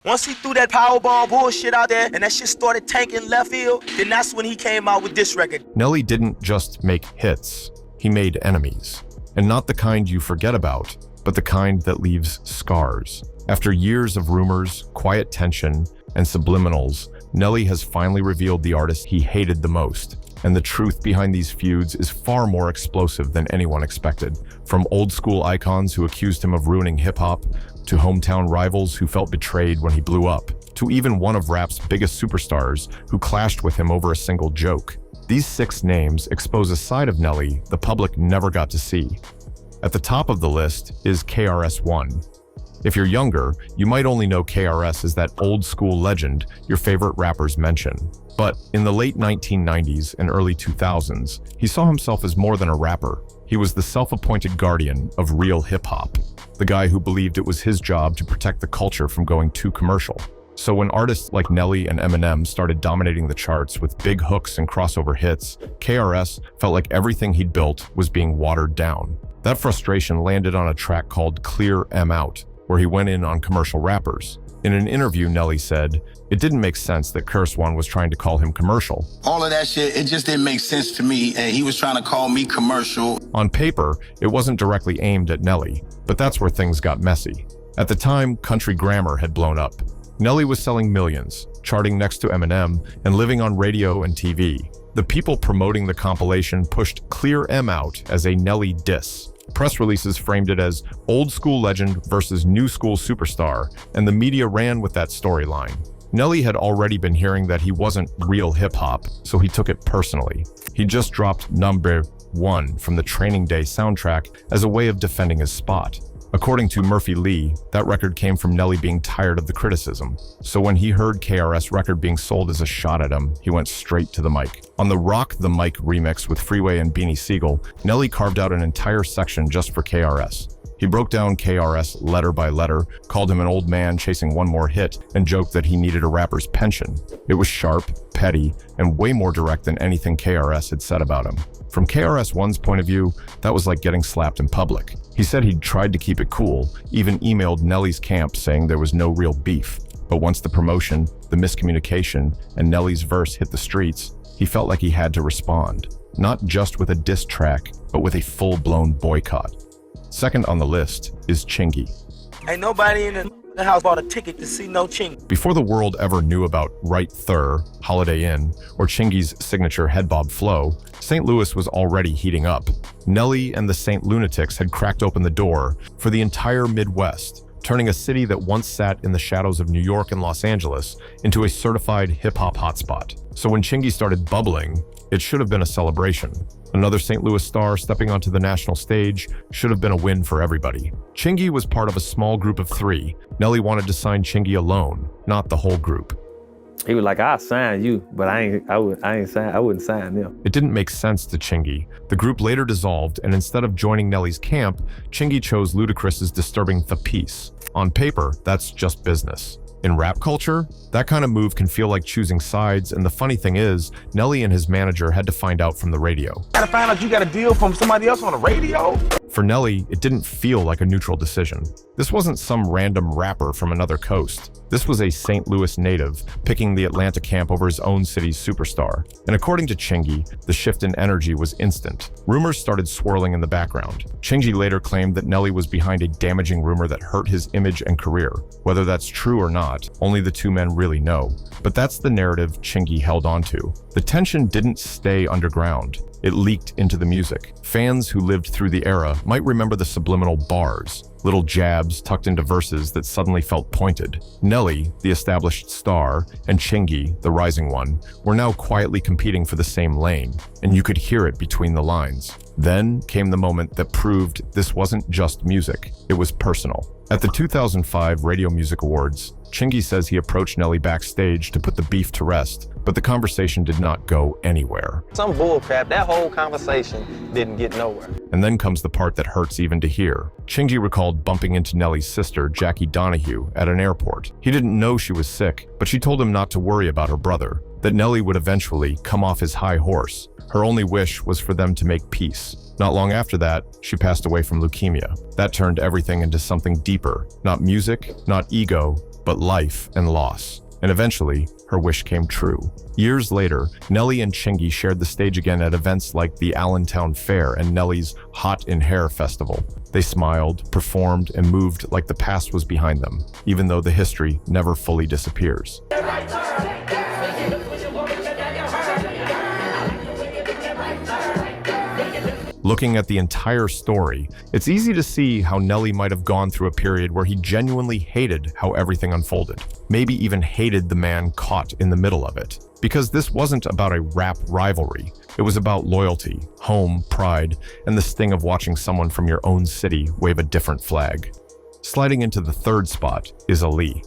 Once he threw that Powerball bullshit out there and that shit started tanking left field, then that's when he came out with this record. Nelly didn't just make hits, he made enemies. And not the kind you forget about, but the kind that leaves scars. After years of rumors, quiet tension, and subliminals, Nelly has finally revealed the artist he hated the most. And the truth behind these feuds is far more explosive than anyone expected. From old school icons who accused him of ruining hip-hop, to hometown rivals who felt betrayed when he blew up, to even one of rap's biggest superstars who clashed with him over a single joke. These 6 names expose a side of Nelly the public never got to see. At the top of the list is KRS-One. If you're younger, you might only know KRS as that old school legend your favorite rappers mention. But in the late 1990s and early 2000s, he saw himself as more than a rapper. He was the self-appointed guardian of real hip-hop, the guy who believed it was his job to protect the culture from going too commercial. So when artists like Nelly and Eminem started dominating the charts with big hooks and crossover hits, KRS felt like everything he'd built was being watered down. That frustration landed on a track called Clear M Out, where he went in on commercial rappers. In an interview, Nelly said, "It didn't make sense that KRS-One was trying to call him commercial. All of that shit, it just didn't make sense to me, and he was trying to call me commercial." On paper, it wasn't directly aimed at Nelly, but that's where things got messy. At the time, country grammar had blown up. Nelly was selling millions, charting next to Eminem, and living on radio and TV. The people promoting the compilation pushed Clear M Out as a Nelly diss. Press releases framed it as old school legend versus new school superstar, and the media ran with that storyline. Nelly had already been hearing that he wasn't real hip-hop, so he took it personally. He just dropped Number 1 from the Training Day soundtrack as a way of defending his spot. According to Murphy Lee, that record came from Nelly being tired of the criticism. So when he heard KRS record being sold as a shot at him, he went straight to the mic. On the Rock the Mic remix with Freeway and Beanie Siegel, Nelly carved out an entire section just for KRS. He broke down KRS letter by letter, called him an old man chasing one more hit, and joked that he needed a rapper's pension. It was sharp, petty, and way more direct than anything KRS had said about him. From KRS-One's point of view, that was like getting slapped in public. He said he'd tried to keep it cool, even emailed Nelly's camp saying there was no real beef. But once the promotion, the miscommunication, and Nelly's verse hit the streets, he felt like he had to respond. Not just with a diss track, but with a full-blown boycott. Second on the list is Chingy. Ain't nobody in the house bought a ticket to see no Chingy. Before the world ever knew about Right Thur, Holiday Inn, or Chingy's signature head bob flow, St. Louis was already heating up. Nelly and the St. Lunatics had cracked open the door for the entire Midwest, turning a city that once sat in the shadows of New York and Los Angeles into a certified hip-hop hotspot. So when Chingy started bubbling, it should have been a celebration. Another St. Louis star stepping onto the national stage should have been a win for everybody. Chingy was part of a small group of 3. Nelly wanted to sign Chingy alone, not the whole group. He was like, "I'll sign you, but I wouldn't sign them." It didn't make sense to Chingy. The group later dissolved, and instead of joining Nelly's camp, Chingy chose Ludacris's disturbing The Peace. On paper, that's just business. In rap culture, that kind of move can feel like choosing sides, and the funny thing is, Nelly and his manager had to find out from the radio. Gotta find out you got a deal from somebody else on the radio? For Nelly, it didn't feel like a neutral decision. This wasn't some random rapper from another coast. This was a St. Louis native picking the Atlanta camp over his own city's superstar. And according to Chingy, the shift in energy was instant. Rumors started swirling in the background. Chingy later claimed that Nelly was behind a damaging rumor that hurt his image and career. Whether that's true or not, only the two men really know. But that's the narrative Chingy held onto. The tension didn't stay underground. It leaked into the music. Fans who lived through the era might remember the subliminal bars, little jabs tucked into verses that suddenly felt pointed. Nelly, the established star, and Chingy, the rising one, were now quietly competing for the same lane, and you could hear it between the lines. Then came the moment that proved this wasn't just music, it was personal. At the 2005 Radio Music Awards, Chingy says he approached Nelly backstage to put the beef to rest, but the conversation did not go anywhere. Some bullcrap. That whole conversation didn't get nowhere. And then comes the part that hurts even to hear. Chingy recalled bumping into Nelly's sister, Jackie Donahue, at an airport. He didn't know she was sick, but she told him not to worry about her brother, that Nelly would eventually come off his high horse. Her only wish was for them to make peace. Not long after that, she passed away from leukemia. That turned everything into something deeper. Not music, not ego, but life and loss. And eventually, her wish came true. Years later, Nelly and Chingy shared the stage again at events like the Allentown Fair and Nelly's Hot in Hair Festival. They smiled, performed, and moved like the past was behind them, even though the history never fully disappears. Looking at the entire story, it's easy to see how Nelly might have gone through a period where he genuinely hated how everything unfolded, maybe even hated the man caught in the middle of it. Because this wasn't about a rap rivalry, it was about loyalty, home, pride, and the sting of watching someone from your own city wave a different flag. Sliding into the third spot is Ali.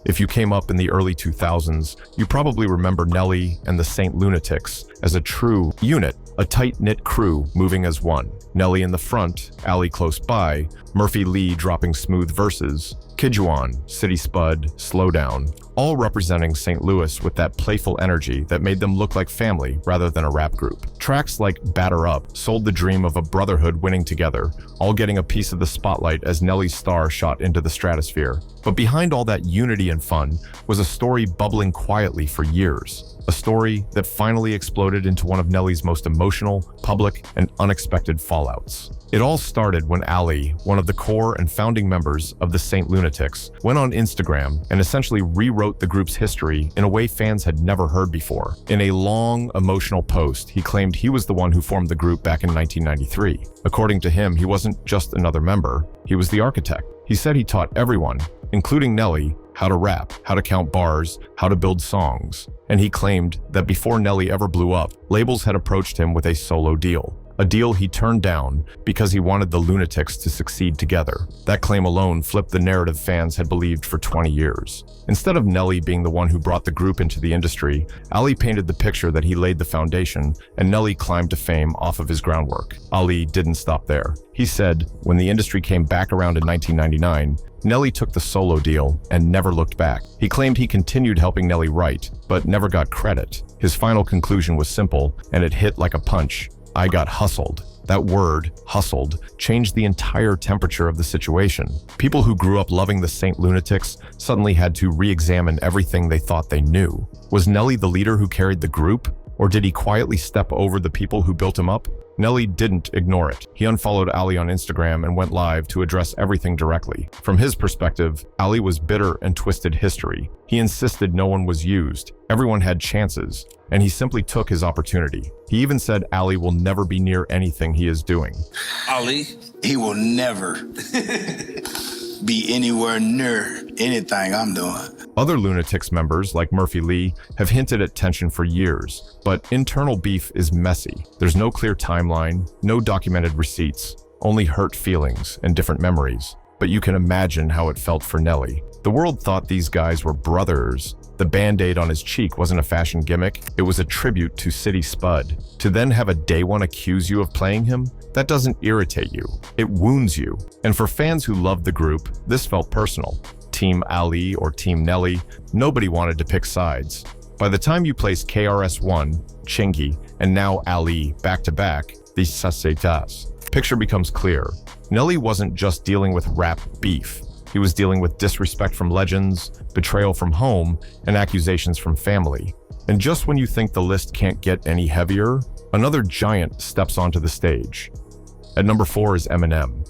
If you came up in the early 2000s, you probably remember Nelly and the Saint Lunatics as a true unit, a tight-knit crew moving as one. Nelly in the front, Ali close by, Murphy Lee dropping smooth verses, Kijuan, City Spud, Slow Down, all representing St. Louis with that playful energy that made them look like family rather than a rap group. Tracks like Batter Up sold the dream of a brotherhood winning together, all getting a piece of the spotlight as Nelly's star shot into the stratosphere. But behind all that unity and fun was a story bubbling quietly for years. A story that finally exploded into one of Nelly's most emotional, public, and unexpected fallouts. It all started when Ali, one of the core and founding members of the Saint Lunatics, went on Instagram and essentially rewrote the group's history in a way fans had never heard before. In a long, emotional post, he claimed he was the one who formed the group back in 1993. According to him, he wasn't just another member, he was the architect. He said he taught everyone, including Nelly, how to rap, how to count bars, how to build songs. And he claimed that before Nelly ever blew up, labels had approached him with a solo deal. A deal he turned down because he wanted the Lunatics to succeed together. That claim alone flipped the narrative fans had believed for 20 years. Instead of Nelly being the one who brought the group into the industry, Ali painted the picture that he laid the foundation, and Nelly climbed to fame off of his groundwork. Ali didn't stop there. He said, when the industry came back around in 1999, Nelly took the solo deal and never looked back. He claimed he continued helping Nelly write, but never got credit. His final conclusion was simple, and it hit like a punch. I got hustled. That word, hustled, changed the entire temperature of the situation. People who grew up loving the Saint Lunatics suddenly had to re-examine everything they thought they knew. Was Nelly the leader who carried the group? Or did he quietly step over the people who built him up? Nelly didn't ignore it. He unfollowed Ali on Instagram and went live to address everything directly. From his perspective, Ali was bitter and twisted history. He insisted no one was used, everyone had chances, and he simply took his opportunity. He even said Ali will never be near anything he is doing. Ali, he will never be anywhere near anything I'm doing. Other Lunatics members, like Murphy Lee, have hinted at tension for years, but internal beef is messy. There's no clear timeline, no documented receipts, only hurt feelings and different memories. But you can imagine how it felt for Nelly. The world thought these guys were brothers. The band-aid on his cheek wasn't a fashion gimmick, it was a tribute to City Spud. To then have a day one accuse you of playing him? That doesn't irritate you, it wounds you. And for fans who loved the group, this felt personal. Team Ali or Team Nelly, nobody wanted to pick sides. By the time you place KRS-One, Chingy, and now Ali back-to-back, the Sacetas, picture becomes clear. Nelly wasn't just dealing with rap beef. He was dealing with disrespect from legends, betrayal from home, and accusations from family. And just when you think the list can't get any heavier, another giant steps onto the stage. At number 4 is Eminem.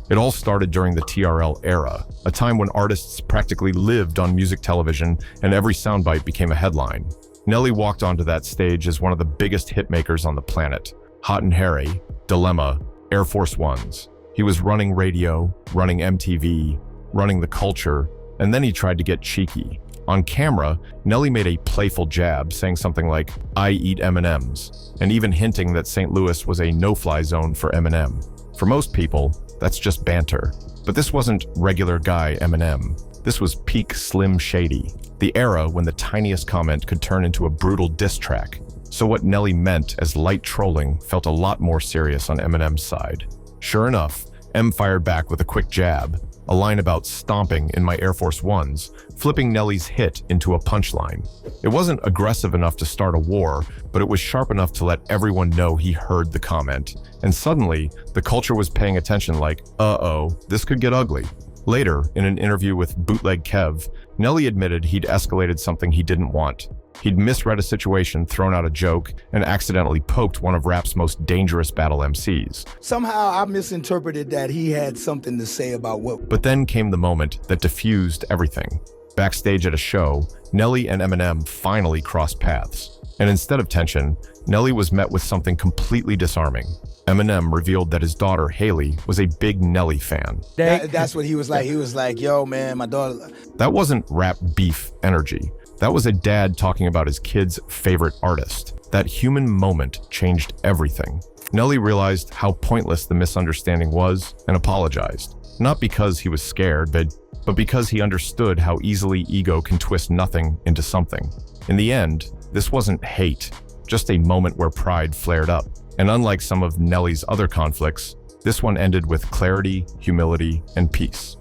It all started during the TRL era, a time when artists practically lived on music television and every soundbite became a headline. Nelly walked onto that stage as one of the biggest hitmakers on the planet. Hot and Harry, Dilemma, Air Force Ones. He was running radio, running MTV, running the culture, and then he tried to get cheeky. On camera, Nelly made a playful jab saying something like, "I eat M&Ms," and even hinting that St. Louis was a no-fly zone for Eminem. For most people, that's just banter. But this wasn't regular guy Eminem. This was peak Slim Shady, the era when the tiniest comment could turn into a brutal diss track. So what Nelly meant as light trolling felt a lot more serious on Eminem's side. Sure enough, M fired back with a quick jab, a line about stomping in my Air Force Ones, flipping Nelly's hit into a punchline. It wasn't aggressive enough to start a war, but it was sharp enough to let everyone know he heard the comment. And suddenly, the culture was paying attention like, uh-oh, this could get ugly. Later, in an interview with Bootleg Kev, Nelly admitted he'd escalated something he didn't want. He'd misread a situation, thrown out a joke, and accidentally poked one of rap's most dangerous battle MCs. Somehow I misinterpreted that he had something to say about what... But then came the moment that diffused everything. Backstage at a show, Nelly and Eminem finally crossed paths. And instead of tension, Nelly was met with something completely disarming. Eminem revealed that his daughter, Haley, was a big Nelly fan. That's what he was like. He was like, yo, man, my daughter... That wasn't rap beef energy. That was a dad talking about his kid's favorite artist. That human moment changed everything. Nelly realized how pointless the misunderstanding was and apologized. Not because he was scared, but because he understood how easily ego can twist nothing into something. In the end, this wasn't hate, just a moment where pride flared up. And unlike some of Nelly's other conflicts, this one ended with clarity, humility, and peace.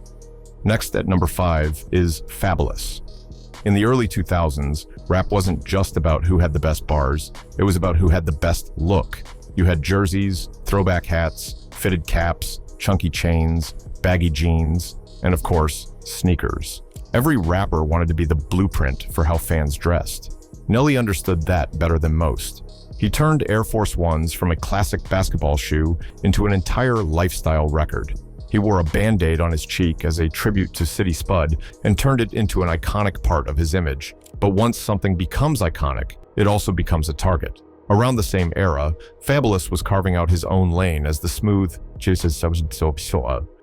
Next at number 5 is Fabulous. In the early 2000s, rap wasn't just about who had the best bars, it was about who had the best look. You had jerseys, throwback hats, fitted caps, chunky chains, baggy jeans, and of course, sneakers. Every rapper wanted to be the blueprint for how fans dressed. Nelly understood that better than most. He turned Air Force Ones from a classic basketball shoe into an entire lifestyle record. He wore a Band-Aid on his cheek as a tribute to City Spud and turned it into an iconic part of his image. But once something becomes iconic, it also becomes a target. Around the same era, Fabulous was carving out his own lane as the smooth,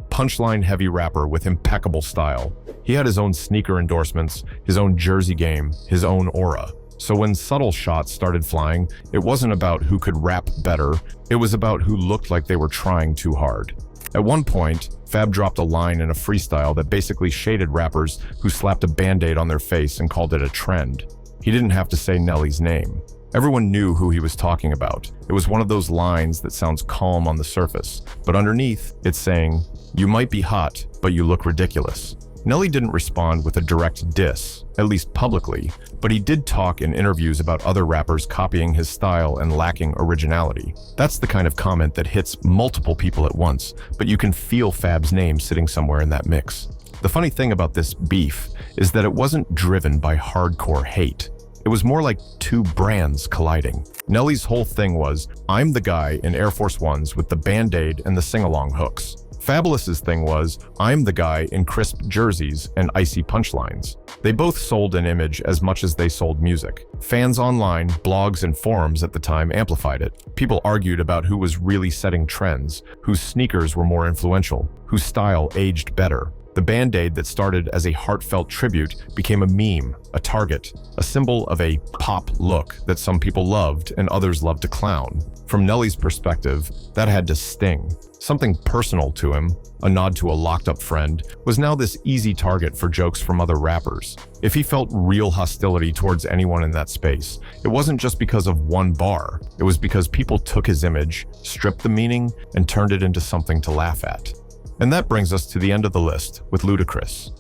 punchline-heavy rapper with impeccable style. He had his own sneaker endorsements, his own jersey game, his own aura. So when subtle shots started flying, it wasn't about who could rap better, it was about who looked like they were trying too hard. At one point, Fab dropped a line in a freestyle that basically shaded rappers who slapped a Band-Aid on their face and called it a trend. He didn't have to say Nelly's name. Everyone knew who he was talking about. It was one of those lines that sounds calm on the surface, but underneath, it's saying, "You might be hot, but you look ridiculous." Nelly didn't respond with a direct diss, at least publicly, but he did talk in interviews about other rappers copying his style and lacking originality. That's the kind of comment that hits multiple people at once, but you can feel Fab's name sitting somewhere in that mix. The funny thing about this beef is that it wasn't driven by hardcore hate. It was more like two brands colliding. Nelly's whole thing was, I'm the guy in Air Force Ones with the Band-Aid and the sing-along hooks. Fabulous's thing was, I'm the guy in crisp jerseys and icy punchlines. They both sold an image as much as they sold music. Fans online, blogs, and forums at the time amplified it. People argued about who was really setting trends, whose sneakers were more influential, whose style aged better. The Band-Aid that started as a heartfelt tribute became a meme, a target, a symbol of a pop look that some people loved and others loved to clown. From Nelly's perspective, that had to sting. Something personal to him, a nod to a locked-up friend, was now this easy target for jokes from other rappers. If he felt real hostility towards anyone in that space, it wasn't just because of one bar. It was because people took his image, stripped the meaning, and turned it into something to laugh at. And that brings us to the end of the list with Ludacris.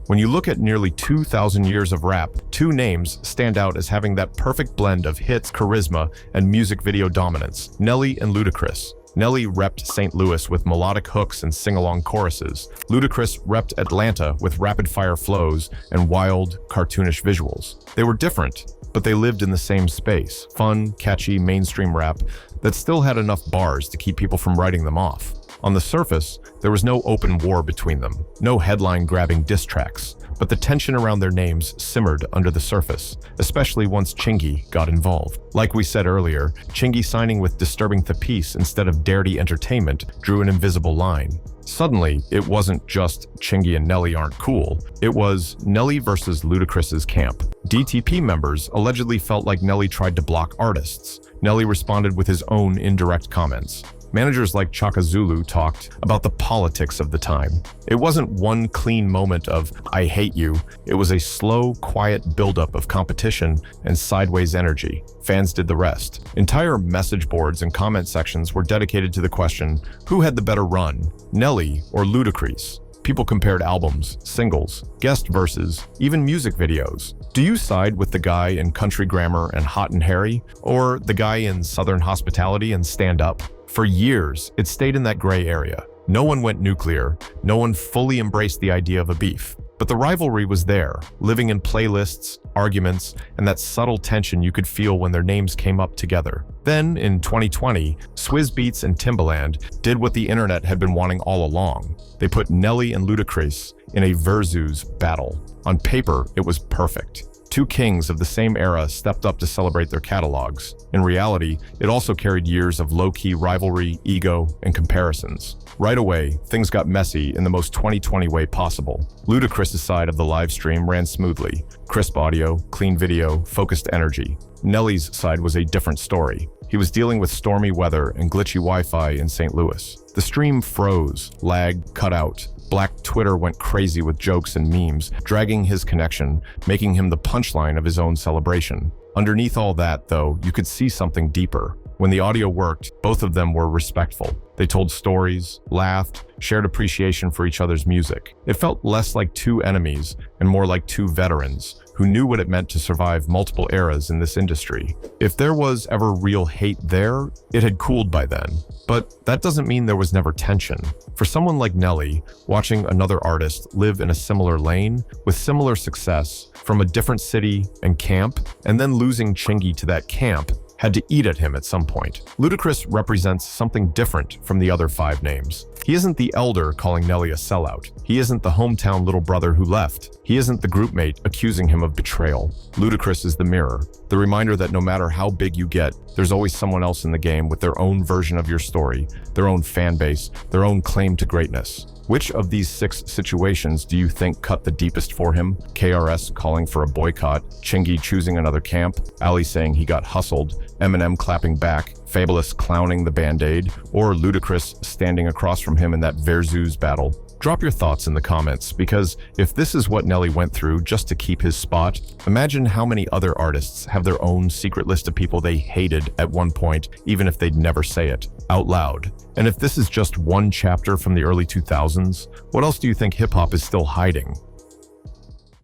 When you look at nearly 2,000 years of rap, two names stand out as having that perfect blend of hits, charisma, and music video dominance: Nelly and Ludacris. Nelly repped St. Louis with melodic hooks and sing-along choruses. Ludacris repped Atlanta with rapid-fire flows and wild, cartoonish visuals. They were different, but they lived in the same space: fun, catchy, mainstream rap that still had enough bars to keep people from writing them off. On the surface, there was no open war between them, no headline-grabbing diss tracks, but the tension around their names simmered under the surface, especially once Chingy got involved. Like we said earlier, Chingy signing with Disturbing the Peace instead of Dirty Entertainment drew an invisible line. Suddenly, it wasn't just Chingy and Nelly aren't cool, it was Nelly versus Ludacris's camp. DTP members allegedly felt like Nelly tried to block artists. Nelly responded with his own indirect comments. Managers like Chaka Zulu talked about the politics of the time. It wasn't one clean moment of, I hate you. It was a slow, quiet buildup of competition and sideways energy. Fans did the rest. Entire message boards and comment sections were dedicated to the question, who had the better run, Nelly or Ludacris? People compared albums, singles, guest verses, even music videos. Do you side with the guy in Country Grammar and Hot and Harry, or the guy in Southern Hospitality and Stand Up? For years, it stayed in that gray area. No one went nuclear. No one fully embraced the idea of a beef. But the rivalry was there, living in playlists, arguments, and that subtle tension you could feel when their names came up together. Then, in 2020, Swizz Beatz and Timbaland did what the internet had been wanting all along. They put Nelly and Ludacris in a versus battle. On paper, it was perfect. Two kings of the same era stepped up to celebrate their catalogs. In reality, it also carried years of low-key rivalry, ego, and comparisons. Right away, things got messy in the most 2020 way possible. Ludacris' side of the live stream ran smoothly. Crisp audio, clean video, focused energy. Nelly's side was a different story. He was dealing with stormy weather and glitchy Wi-Fi in St. Louis. The stream froze, lagged, cut out. Black Twitter went crazy with jokes and memes, dragging his connection, making him the punchline of his own celebration. Underneath all that, though, you could see something deeper. When the audio worked, both of them were respectful. They told stories, laughed, shared appreciation for each other's music. It felt less like two enemies and more like two veterans who knew what it meant to survive multiple eras in this industry. If there was ever real hate there, it had cooled by then. But that doesn't mean there was never tension. For someone like Nelly, watching another artist live in a similar lane, with similar success, from a different city and camp, and then losing Chingy to that camp, had to eat at him at some point. Ludacris represents something different from the other five names. He isn't the elder calling Nelly a sellout. He isn't the hometown little brother who left. He isn't the groupmate accusing him of betrayal. Ludacris is the mirror, the reminder that no matter how big you get, there's always someone else in the game with their own version of your story, their own fan base, their own claim to greatness. Which of these 6 situations do you think cut the deepest for him? KRS calling for a boycott, Chingy choosing another camp, Ali saying he got hustled, Eminem clapping back, Fabulous clowning the Band-Aid, or Ludacris standing across from him in that versus battle? Drop your thoughts in the comments, because if this is what Nelly went through just to keep his spot, imagine how many other artists have their own secret list of people they hated at one point, even if they'd never say it out loud. And if this is just one chapter from the early 2000s, what else do you think hip-hop is still hiding?